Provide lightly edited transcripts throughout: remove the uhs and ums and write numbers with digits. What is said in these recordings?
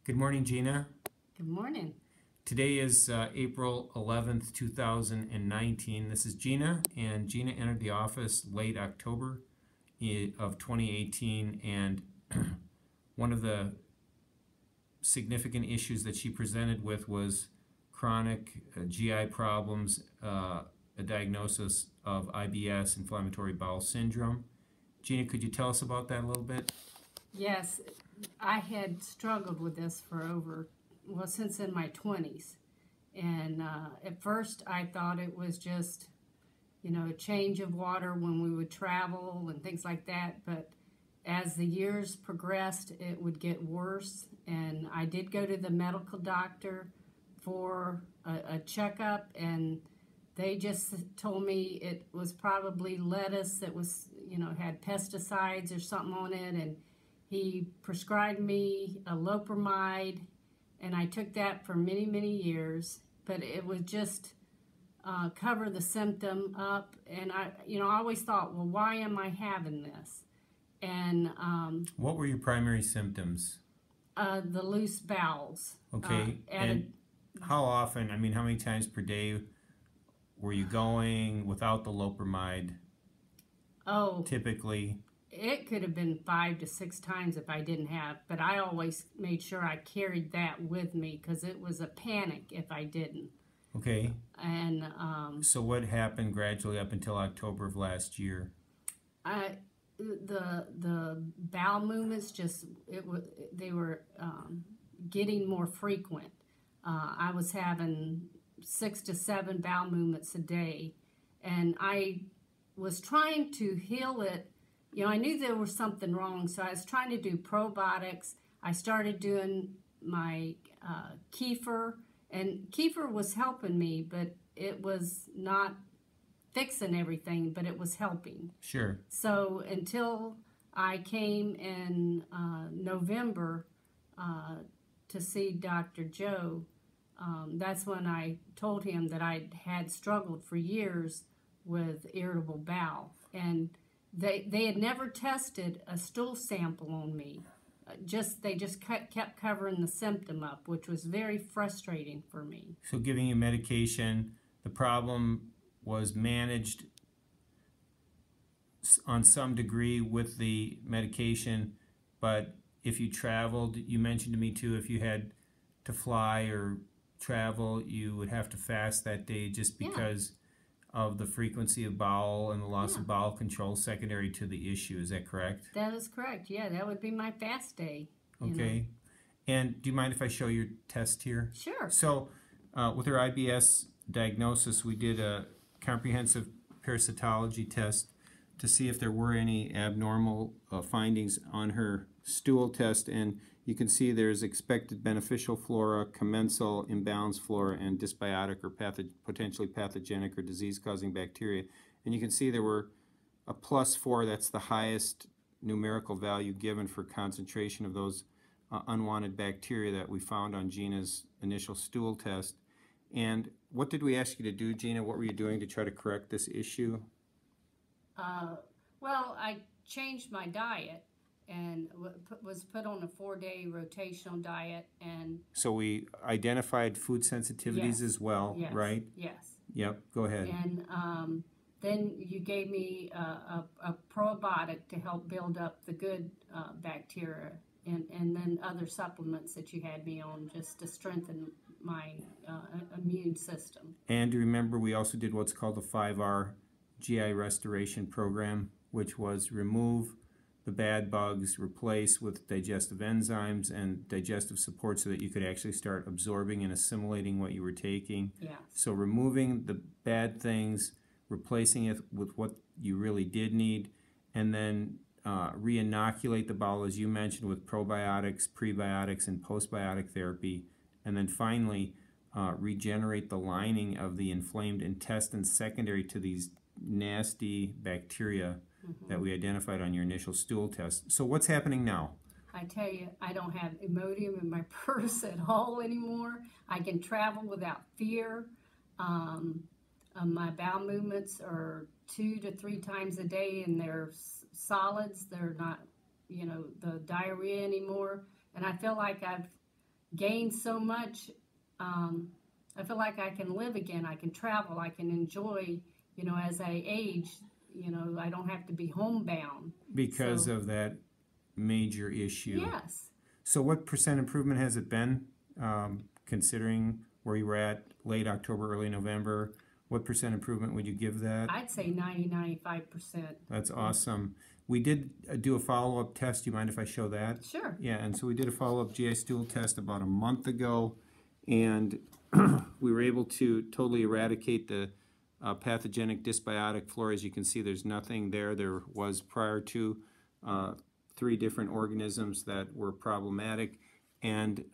Good morning, Gina. Good morning. Today is April 11th, 2019. This is Gina, and Gina entered the office late October of 2018, and one of the significant issues that she presented with was chronic GI problems, a diagnosis of IBS, inflammatory bowel syndrome. Gina, could you tell us about that a little bit? Yes, I had struggled with this for since in my 20s. And at first I thought it was just, a change of water when we would travel and things like that. But as the years progressed, it would get worse. And I did go to the medical doctor for a checkup, and they just told me it was probably lettuce that was, had pesticides or something on it. And he prescribed me a loperamide, and I took that for many, many years. But it would just cover the symptom up. And I always thought, well, why am I having this? And what were your primary symptoms? The loose bowels. Okay, and how often, how many times per day were you going without the loperamide? Oh, typically? It could have been 5 to 6 times if I didn't have, but I always made sure I carried that with me because it was a panic if I didn't. Okay. And so what happened gradually up until October of last year? The bowel movements they were getting more frequent. I was having 6 to 7 bowel movements a day, and I was trying to heal it. I knew there was something wrong, so I was trying to do probiotics. I started doing my kefir, and kefir was helping me, but it was not fixing everything, but it was helping. Sure. So until I came in November to see Dr. Joe, that's when I told him that I had struggled for years with irritable bowel, and they had never tested a stool sample on me. They just kept covering the symptom up, which was very frustrating for me. So giving you medication, the problem was managed on some degree with the medication, but if you traveled, you mentioned to me too, if you had to fly or travel, you would have to fast that day just because of the frequency of bowel and the loss of bowel control secondary to the issue. Is that correct? That is correct. Yeah, that would be my fast day. Okay. And do you mind if I show your test here? Sure. So with her IBS diagnosis, we did a comprehensive parasitology test to see if there were any abnormal findings on her stool test, and you can see there's expected beneficial flora, commensal imbalanced flora, and dysbiotic or potentially pathogenic or disease-causing bacteria. And you can see there were a +4, that's the highest numerical value given for concentration of those unwanted bacteria that we found on Gina's initial stool test. And what did we ask you to do, Gina? What were you doing to try to correct this issue? Well, I changed my diet and was put on a 4-day rotational diet. And so we identified food sensitivities as well, right? Yes. Yep, go ahead. And then you gave me a probiotic to help build up the good bacteria, and then other supplements that you had me on just to strengthen my immune system. And remember, we also did what's called the 5R GI restoration program, which was remove the bad bugs, replace with digestive enzymes and digestive support so that you could actually start absorbing and assimilating what you were taking. Yeah. So removing the bad things, replacing it with what you really did need, and then re-inoculate the bowel, as you mentioned, with probiotics, prebiotics, and postbiotic therapy, and then finally regenerate the lining of the inflamed intestines secondary to these nasty bacteria that we identified on your initial stool test. So what's happening now? I tell you, I don't have Imodium in my purse at all anymore. I can travel without fear. My bowel movements are 2 to 3 times a day, and they're solids. They're not, the diarrhea anymore. And I feel like I've gained so much. I feel like I can live again. I can travel. I can enjoy, as I age, I don't have to be homebound. Because So, of that major issue. yes. So what percent improvement has it been, considering where you were at late October, early November? What percent improvement would you give that? I'd say 95%. That's awesome. We did do a follow-up test. Do you mind if I show that? Sure. Yeah, and so we did a follow-up GI stool test about a month ago, and we were able to totally eradicate the pathogenic dysbiotic flora. As you can see, there's nothing there. There was prior to 3 different organisms that were problematic, and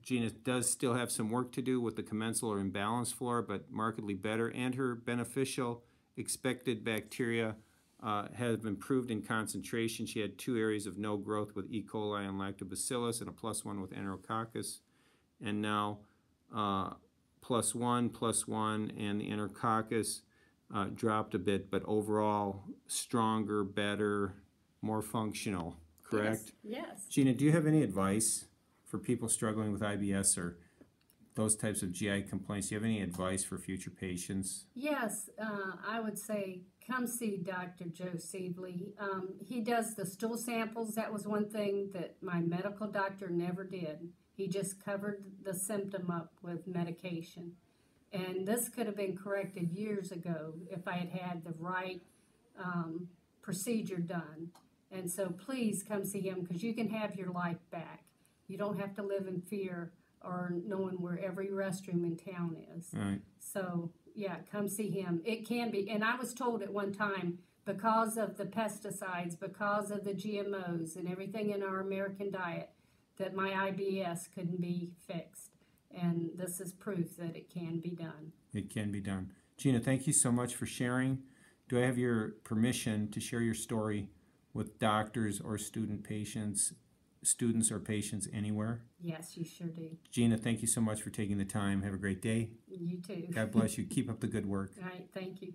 Gina does still have some work to do with the commensal or imbalanced flora, but markedly better, and her beneficial expected bacteria have improved in concentration. She had 2 areas of no growth with E. coli and lactobacillus, and a +1 with enterococcus, and now +1, and the enterococcus dropped a bit, but overall stronger, better, more functional, correct? Yes. Gina, do you have any advice for people struggling with IBS or those types of GI complaints? Do you have any advice for future patients? Yes, I would say come see Dr. Joe Sievely. He does the stool samples. That was one thing that my medical doctor never did. He just covered the symptom up with medication. And this could have been corrected years ago if I had had the right procedure done. And so please come see him, because you can have your life back. You don't have to live in fear or knowing where every restroom in town is. Right. So, yeah, come see him. It can be, and I was told at one time, because of the pesticides, because of the GMOs and everything in our American diet, that my IBS couldn't be fixed. And this is proof that it can be done. It can be done. Gina, thank you so much for sharing. Do I have your permission to share your story with doctors or students or patients anywhere? Yes, you sure do. Gina, thank you so much for taking the time. Have a great day. You too. God bless you. Keep up the good work. All right, thank you.